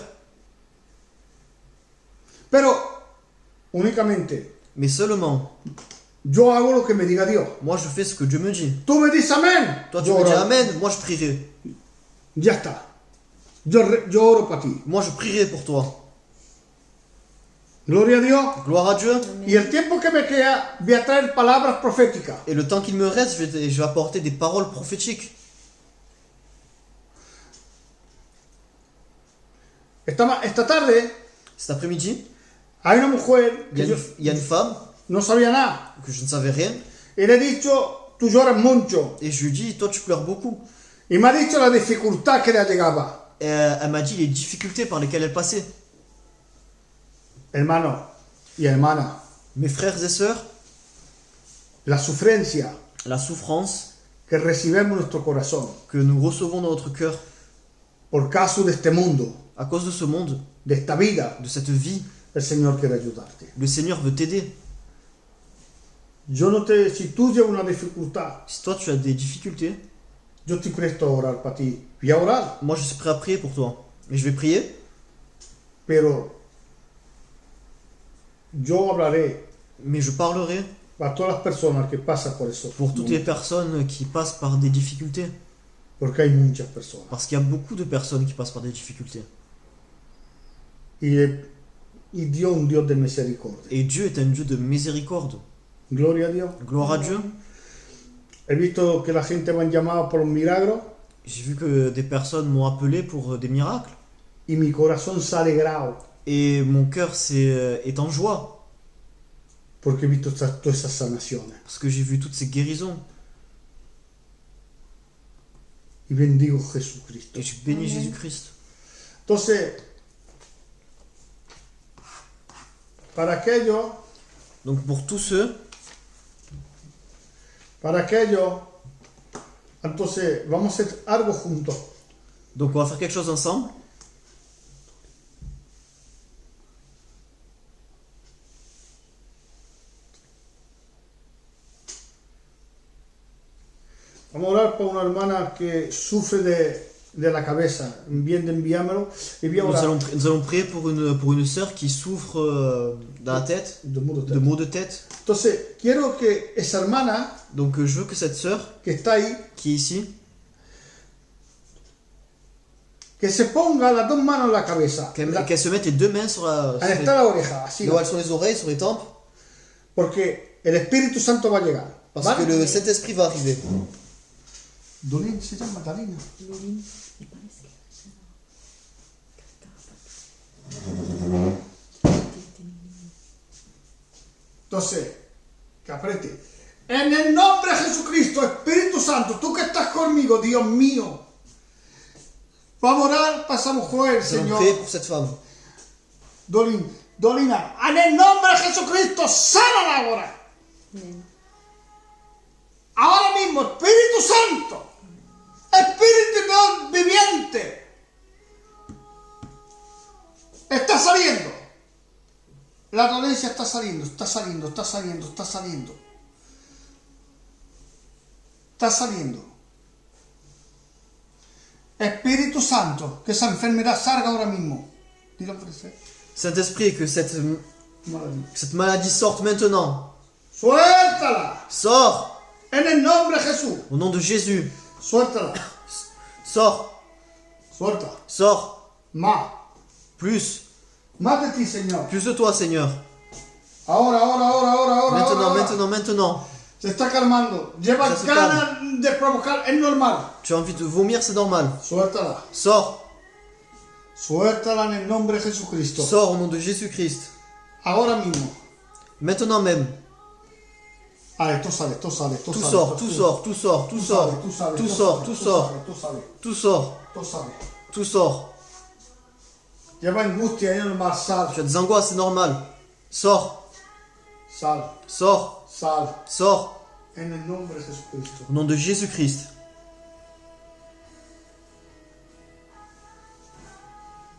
Pero, únicamente, Mais seulement, yo hago lo que me diga Dios. moi je fais ce que Dieu me dit. Tú me dices amén. Toi tu Yo me dis oro. Amen, moi je prierai. Ya está. Yo oro para ti. Moi je prierai pour toi. Gloria a Dios. Gloire à Dieu. Y el tiempo que me queda, voy a traer palabras proféticas. Et le temps qu'il me reste, je vais apporter des paroles prophétiques. Esta tarde, Cet après-midi, hay una mujer il que y a une femme no sabía nada. que je ne savais rien. Y le he dicho, tú lloras mucho. Et je lui dis, toi tu pleures beaucoup. Y me ha dicho la dificultad que le llegaba. Et elle m'a dit les difficultés par lesquelles elle passait. Hermano y hermana, Mes frères et sœurs, la sufrencia la souffrance que recibimos en nuestro corazón que nous recevons dans notre cœur por causa de este mundo, à cause de ce monde, de esta vida, de cette vie, el Señor quiere ayudarte. le Seigneur veut t'aider. Yo no te, si tú llevas una dificultad, Si toi tu as des difficultés, Yo estoy presto a orar para ti. Voy a orar, Moi, je suis prêt à prier pour toi. Et je vais prier, pero yo hablaré mais je parlerai para todas las personas que pasan por eso. pour toutes les personnes qui passent par des difficultés. Porque hay muchas personas. Parce qu'il y a beaucoup de personnes qui passent par des difficultés. Y Dios es un Dios de misericordia. Et Dieu est un Dieu de miséricorde. Gloria a Dios. Gloire à Dieu. He visto que la gente me han llamado por un milagro J'ai vu que des personnes m'ont appelé pour des miracles. y mi corazón se ha alegrado Et mon cœur est en joie. porque he visto todas esas sanaciones. Parce que j'ai vu toutes ces guérisons. Y bendigo a Jesucristo. Et je bénis Amen. Jésus-Christ. Entonces, para aquellos, Donc pour tous ceux, entonces vamos a hacer algo juntos. donc on va faire quelque chose ensemble. Vamos a orar por una hermana que sufre de la cabeza. Bien, envíamelo. Y voy a orar. Nous allons prier pour une sœur qui souffre dans la tête, De modo de maux de tête. Entonces, quiero que esa hermana Donc je veux que cette sœur que está ahí, qui est ici, que se ponga las dos manos en la cabeza. qu'elle se mette les deux mains sur Ahí está la oreja, así. là où elles sont les oreilles, sur les tempes, Porque el Espíritu Santo va a llegar. parce ¿Vale? que le Saint-Esprit va arriver. Dolín se llama Talina. Entonces, que apriete. En el nombre de Jesucristo, Espíritu Santo, tú que estás conmigo, Dios mío. Vamos a orar, pasamos Joel, Nous allons Señor. prier pour cette femme. Dolina, en el nombre de Jesucristo, sánala ahora. Amen. Ahora mismo, Espíritu Santo, Espíritu de Dios viviente, está saliendo. La dolencia está saliendo, está saliendo, está saliendo, está saliendo. Está saliendo. Espíritu Santo, que esa enfermedad salga ahora mismo. Dilo en francés. Saint-Esprit, que Maravilla. cette maladie sorte maintenant. Suéltala. Sors En el nombre de Jesús. au nom de Jésus. Suéltala. Sors, Suelta. sors. Más. Plus, Más de ti, Señor. plus de toi, Seigneur. Ahora. Maintenant, ahora. maintenant, maintenant. Se está calmando. Lleva Ya se ganas de provocar. Es normal. Tu as envie de vomir, c'est normal. Suéltala. Sors, Suéltala en el nombre de Jesucristo. sors au nom de Jésus-Christ. Ahora mismo. Maintenant même. Allez, tú sales. Tout sort, tout sort, tout sort, tout sort. Tout sort, tout sort, Tú sales. tout sort, Tú sales. tout sort. Lleva angustia, es normal. Sal. Tu as des angoisses, c'est normal. Sors, Sal. sors, Sal. sors. En el nombre de Jesucristo. Au nom de Jésus-Christ.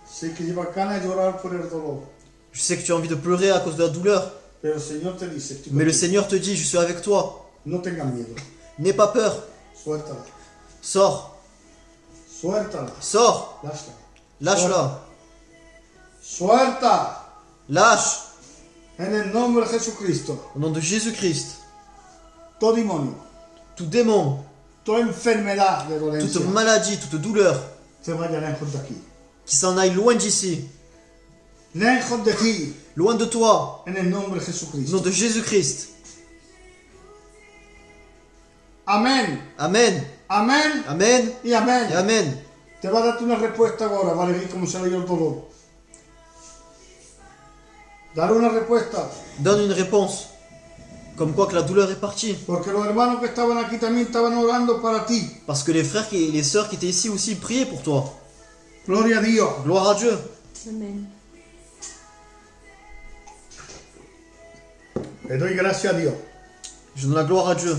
Sé que lleva ganas de llorar por el dolor. Je sais que tu as envie de pleurer à cause de la douleur. Pero el Señor te dice, estoy Mais le contigo. Seigneur te dit, je suis avec toi. No tengas miedo. N'aie pas peur. Suéltala. Sors, Suéltala. sors. Lâchala. Lâche-la. Suelta. Lâche. En el nombre de Jesucristo. Au nom de Jésus-Christ. Todo demonio, Tout démon, toda enfermedad de dolencia toute maladie, toute douleur, se vaya lejos de aquí. qui s'en aille loin d'ici, Lejos de ti. loin de toi, En el nombre de au nom Jesucristo. de Jésus-Christ. Amén. Amen, Amén. amen Y amén. et amen. Te va a darte una respuesta ahora, Valerie, como se le dio el dolor. Dar una respuesta. Donne une réponse. Comme quoi que la douleur est partie. Porque los hermanos que estaban aquí también estaban orando para ti. Parce que les frères et les sœurs qui étaient ici aussi priaient pour toi. Gloria a Dios. Gloire à Dieu. Amen. Le doy gracias a Dios. Je donne la gloire à Dieu.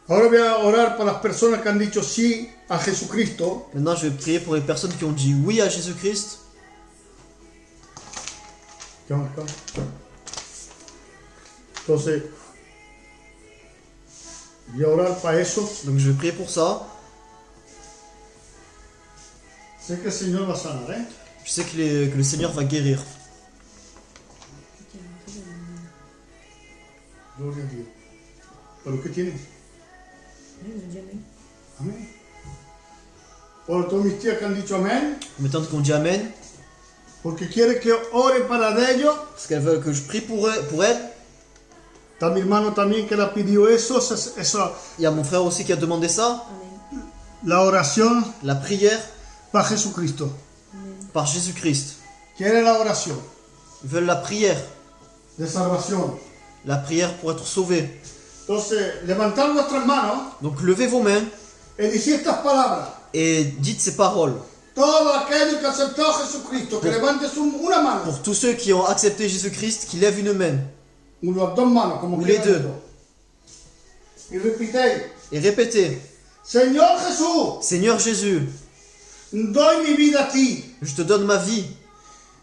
Ahora voy a orar para las personas que han dicho sí a Jesucristo. Maintenant, je vais prier pour les personnes qui ont dit oui à Jésus-Christ. ¿Qué vamos acá? Entonces, Voy a orar para eso. Donc je vais prier pour ça. Sé que el Señor va a sanar, ¿eh? Je sais que le Seigneur va guérir. Gloria a Dios. ¿Pero qué tiene? Amén. Por todos mis tías que han dicho amén, Mes tantes qui ont dit Amen, porque quiere que ore para ellos. parce qu'elles veulent que je prie pour elles. Está mi hermano también que le pidió eso, Il y a mon frère aussi qui a demandé ça. Amen. la oración La prière para Jesucristo. par Jésus-Christ. Quiere la oración Ils veulent la prière. de salvación. La prière pour être sauvé. Entonces, levantar vuestras manos Donc levez vos mains y decir estas palabras. et dites ces paroles. Todo aquello que aceptó a Jesucristo, que levantes una mano, Pour tous ceux qui ont accepté Jésus-Christ, qui lèvent une main. unas dos manos, como Ou les quieran deux. los dos. Y repitéis, Et répétez, Señor Jesús, Seigneur Jésus, doy mi vida a ti je te donne ma vie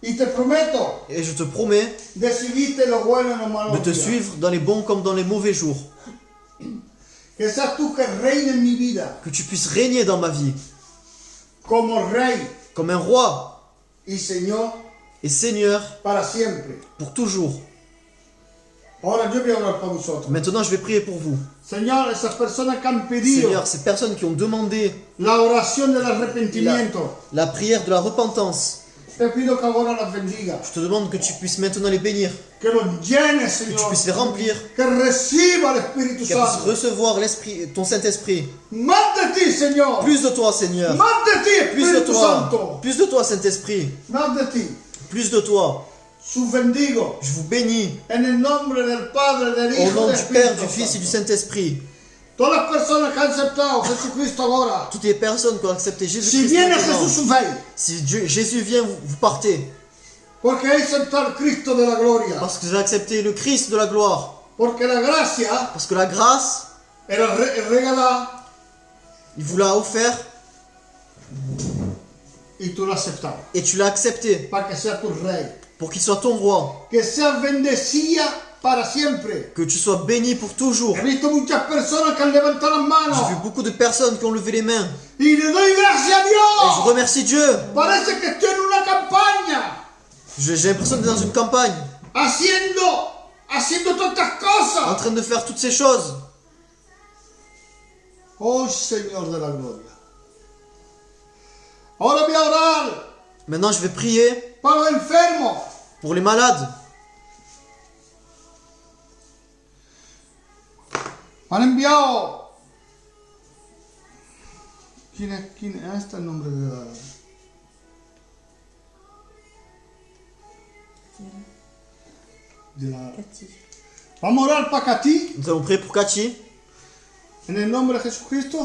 y te prometo et je te promets de seguirte lo bueno y lo malo. de te suivre dans les bons comme dans les mauvais jours. Que seas tú que reine en mi vida Que tu puisses régner dans ma vie como rey comme un roi y Señor et Seigneur para siempre. pour toujours. Ahora yo voy a orar para vosotros. Maintenant, je vais prier pour vous. Señor, esas personas que han pedido Seigneur, ces personnes qui ont demandé la oración del arrepentimiento, la prière de la repentance, te pido que ahora las bendiga. je te demande que tu puisses maintenant les bénir, Que los llenes, que tu Señor. puisses les remplir, Que reciba el Espíritu qu'elles puissent Santo. recevoir l'esprit, ton Saint-Esprit. Más de ti, Señor. Plus de toi, Seigneur. Más de ti, Plus de Espíritu toi. Santo. Plus de toi, Saint-Esprit. Más de ti. Plus de toi. Sus bendigo. Je vous bénis En el nombre del Padre, del au Hijo, nom del du Père, Espíritu du Fils et du Santo. Saint-Esprit. Todas las personas que han aceptado a Jesucristo ahora. Toutes les personnes qui ont accepté Si Jésus-Christ viene maintenant, Jesús, veis. si Jésus vient, vous partez. Porque hay aceptar al Cristo de la gloria. Parce que vous avez accepté le Christ de la gloire. Porque la gracia Parce que la grâce, era regalada il vous l'a offert y tú la aceptas. et tu l'as accepté Para que sea tu rey. pour qu'il soit ton roi. Que seas bendecida para siempre. Que tu sois béni pour toujours. He visto muchas personas que han levantado las J'ai vu manos. beaucoup de personnes qui ont levé les mains. Y le doy gracias a Et je Dios. remercie Dieu. Parece que estoy en una campaña. J'ai l'impression d'être dans une campagne, Haciendo todas estas en cosas. train de faire toutes ces choses. Oh Señor de la gloria. Ahora voy a orar Maintenant, je vais prier para los enfermos. pour les malades. Han enviado. ¿Quién es? Ah, está el nombre de la... Cathy. Vamos a orar para Cathy. Nous allons prier pour Cathy. En el nombre de Jesucristo.